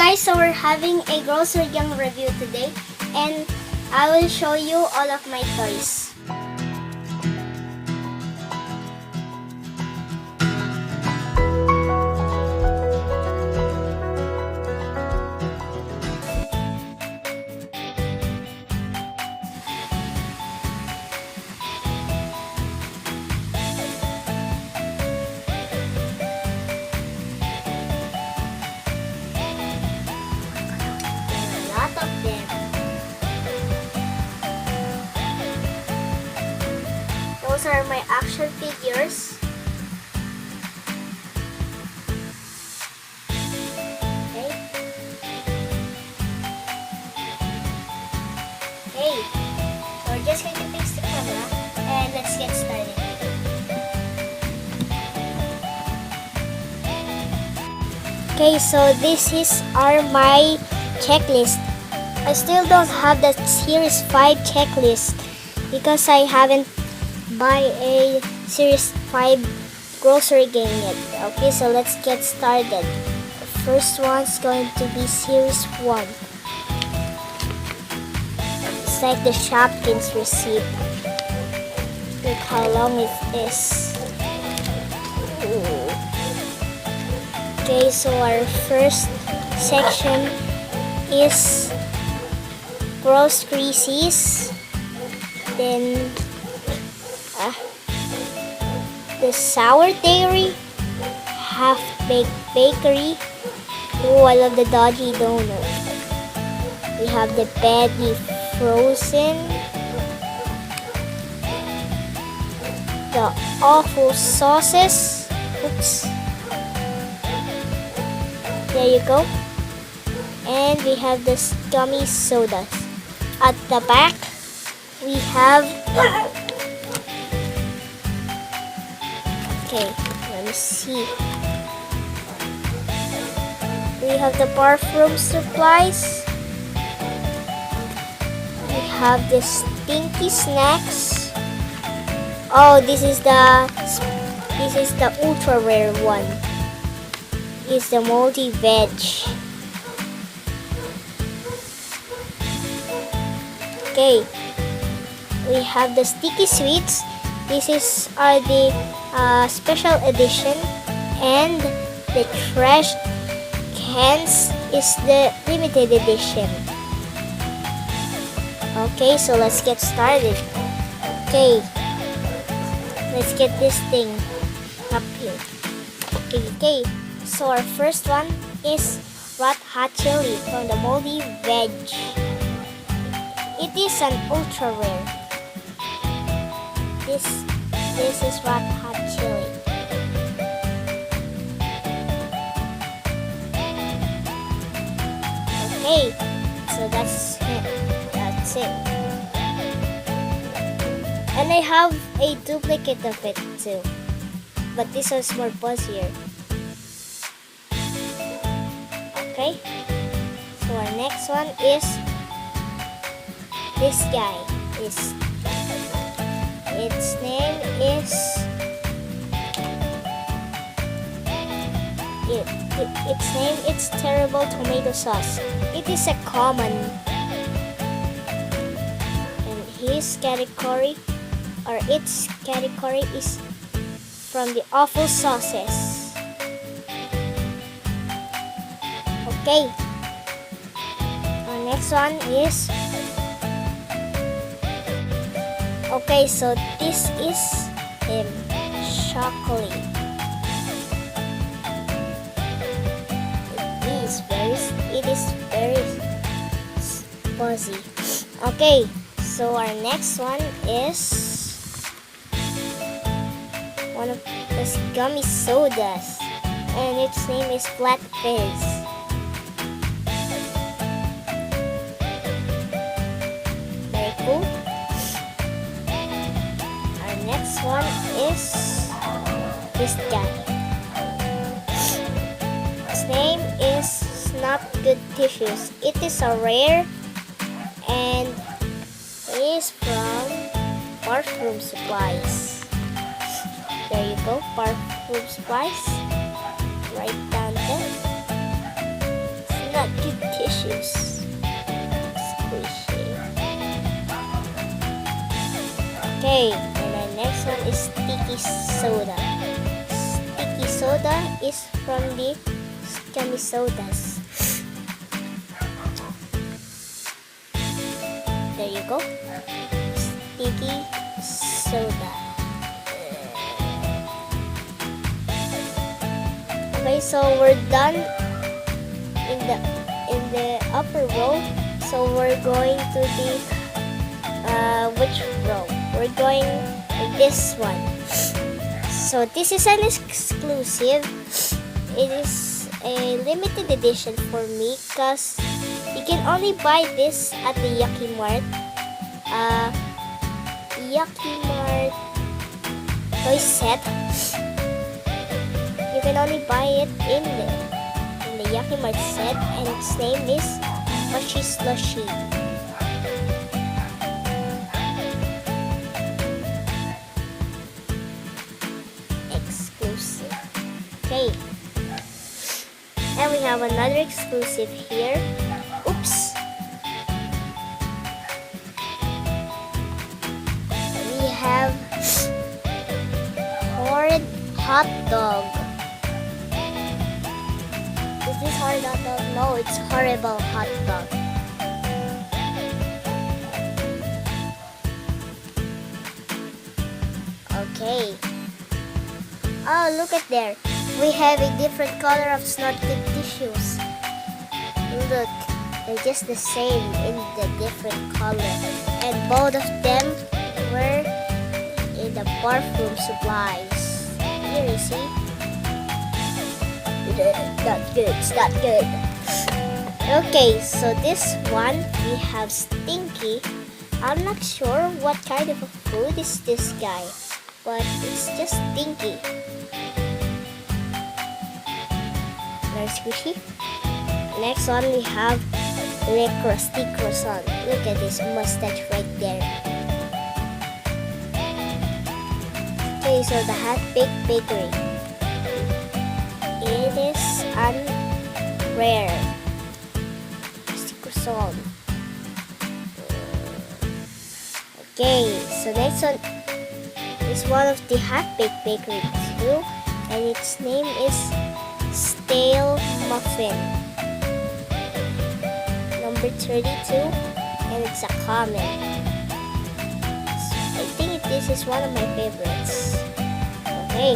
guys, so we're having a grocery gang review today, and I will show you all of my toys. Of them. Those are my action figures. Okay. Okay. So we're just going to fix the camera and let's get started. Okay, so this is my checklist. I still don't have the Series 5 checklist because I haven't buy a Series 5 grocery game yet. Okay, so let's get started. The first one's going to be Series 1. It's like the Shopkins receipt. Look how long it is. Ooh. Okay, so our first section is Grossery, then the Sour Dairy, Half-Baked Bakery. Oh, I love the Dodgy Donut. We have the Betty Frozen, the Awful Sauces. Oops. There you go. And we have the gummy sodas. At the back, we have, okay, let me see. We have the bathroom supplies. We have the stinky snacks. Oh, this is the ultra rare one. It's the moldy veg. Okay, we have the sticky sweets. This are the special edition, and the trash cans is the limited edition. Okay, so let's get started. Okay, let's get this thing up here. Okay, so our first one is Rat Hot Chili from the moldy veg. It is an ultra rare. This is Rat Hot Chili. Okay, so that's it. And I have a duplicate of it too, but this one's more buzzier. Okay, so our next one is this guy. Its name is it's Terrible Tomato Sauce. It is a common, and its category is from the Awful Sauces. Okay, our next one is, okay, so this is chocolate. It is very fuzzy. Okay, so our next one is one of those gummy sodas, and its name is Flat Fizz. Very cool. Next one is this guy. His name is Not Good Tissues. It is a rare, and it is from Bathroom Supplies. There you go, Bathroom Supplies. Right down there. not good tissues. Squishy. Okay, and the next one is sticky soda. Sticky soda is from the Scummy Sodas. There you go. Sticky soda. Okay, so we're done in the upper row. So we're going to the which row? We're going this one. So this is an exclusive. It is a limited edition for me because you can only buy this at the Yucky Mart. Yucky Mart toy set. You can only buy it in the Yucky Mart set, and its name is Mushy Slushy. Exclusive. Okay. And we have another exclusive here. Oops. We have horrid hot dog. Is this horrid hot dog? No, it's horrible hot dog. Okay. Oh, look at there. We have a different color of snorted tissues. Look, they're just the same in the different color. And both of them were in the bathroom supplies. Here you see. Not good, it's not good. Okay, so this one we have Stinky. I'm not sure what kind of a food is this guy, but it's just Stinky. Very squishy. Next one we have Le Crusty Croissant. Look at this mustache right there. Okay, so the Hot Baked Bakery. It is rare. Crusty Croissant. Okay, so next one is one of the Hot Baked Bakery too, and its name is Stale Muffin. Number 32, and it's a common. I think this is one of my favorites. Okay.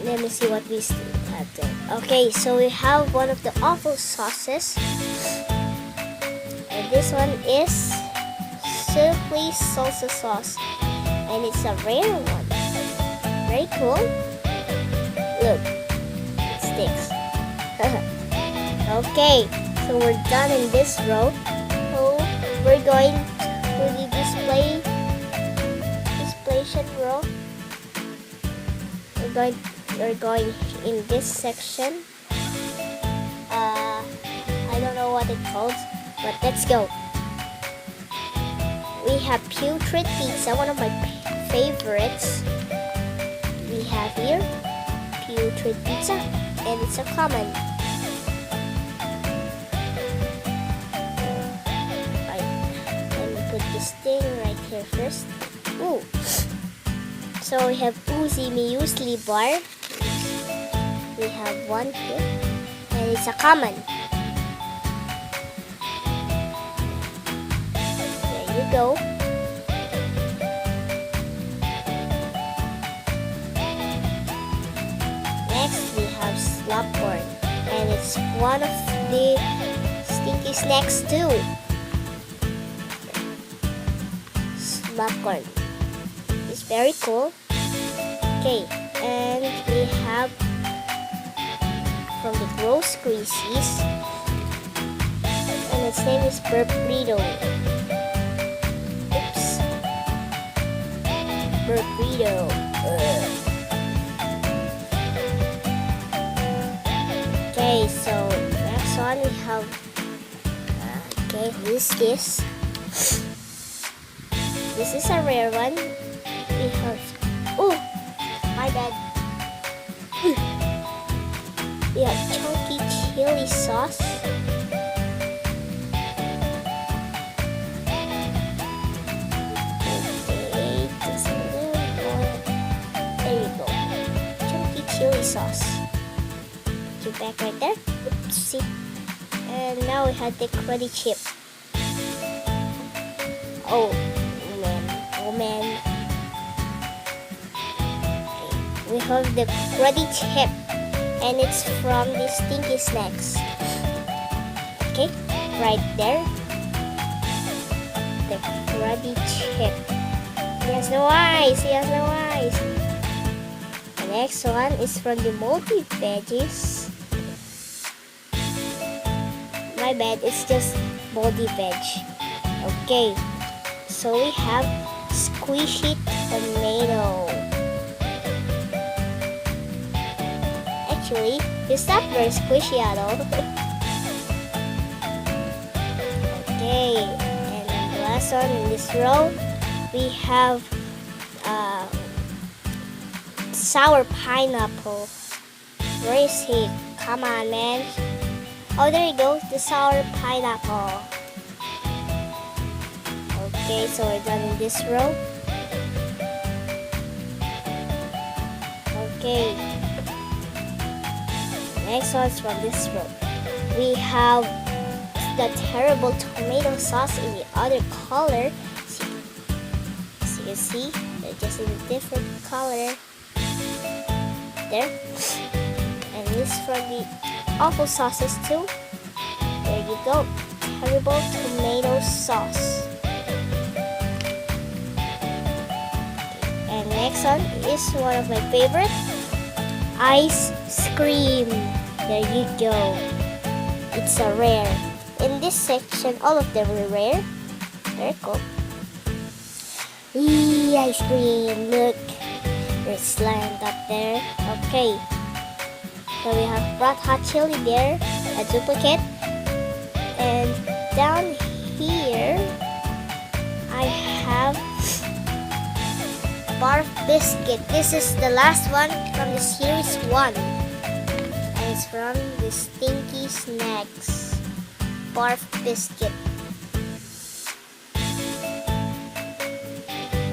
Let me see what we still have there. Okay, so we have one of the awful sauces. And this one is Silky Salsa Sauce. And it's a rare one. Very cool. Look, it sticks. Okay, so we're done in this row. So we're going to the displayation row. We're going in this section. I don't know what it calls, but let's go. We have Putrid Pizza, one of my favorites. We have here Putrid Pizza, and it's a common. Let me put this thing right here first. Ooh. So we have Oozy Muesli Bar. We have one here, and it's a common. There you go. Next we have Slopcorn, and it's one of the stinky snacks too. Slopcorn. It's very cool. Okay, and we have from the Grossery, and its name is Burrito. Oops. Burrito. Okay, so next one we have okay, who's this? This is a rare one. We have my bad. We have chunky chili sauce. Okay, just a little more. There you go. Chunky chili sauce. Put it back right there. Oopsie. And now we have the cruddy chip. Oh man. Okay. We have the cruddy chip. And it's from the Stinky Snacks. Okay, right there. The cruddy chip. He has no eyes. The next one is from the Moldy Veggies. My bad, it's just moldy veg. Okay, so we have squishy tomato. Actually, it's not very squishy at all. Okay, and the last one in this row, we have sour pineapple. Where is he? Come on, man. Oh, there you go, the sour pineapple. Okay, so we're done in this row. Okay. Next one's from this row. We have the terrible tomato sauce in the other color. As you can see, they're just in a different color. There. And this from the awful sauces too. There you go. Terrible tomato sauce. Okay. And next one is one of my favorite. Ice cream. There you go. It's a rare. In this section, all of them are rare. Very cool. Eee, ice cream. Look. There's slammed up there. Okay. So we have red hot chili there. A duplicate. And down here, I have barf biscuit. This is the last one from the series 1. And it's from the Stinky Snacks barf biscuit.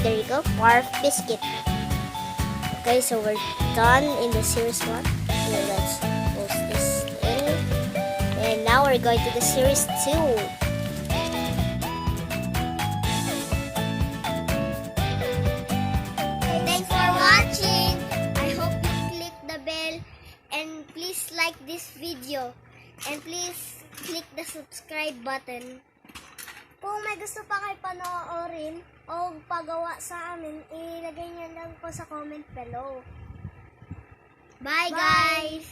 There you go, barf biscuit. Okay, so we're done in the series 1. Okay, let's post this in. And now we're going to the series 2. Thanks for watching. I hope you click the bell and please like this video and please click the subscribe button. Kung may gusto pa kayo panoorin o pagawa sa amin, ilagay niyo lang po sa comment below. Bye. Guys!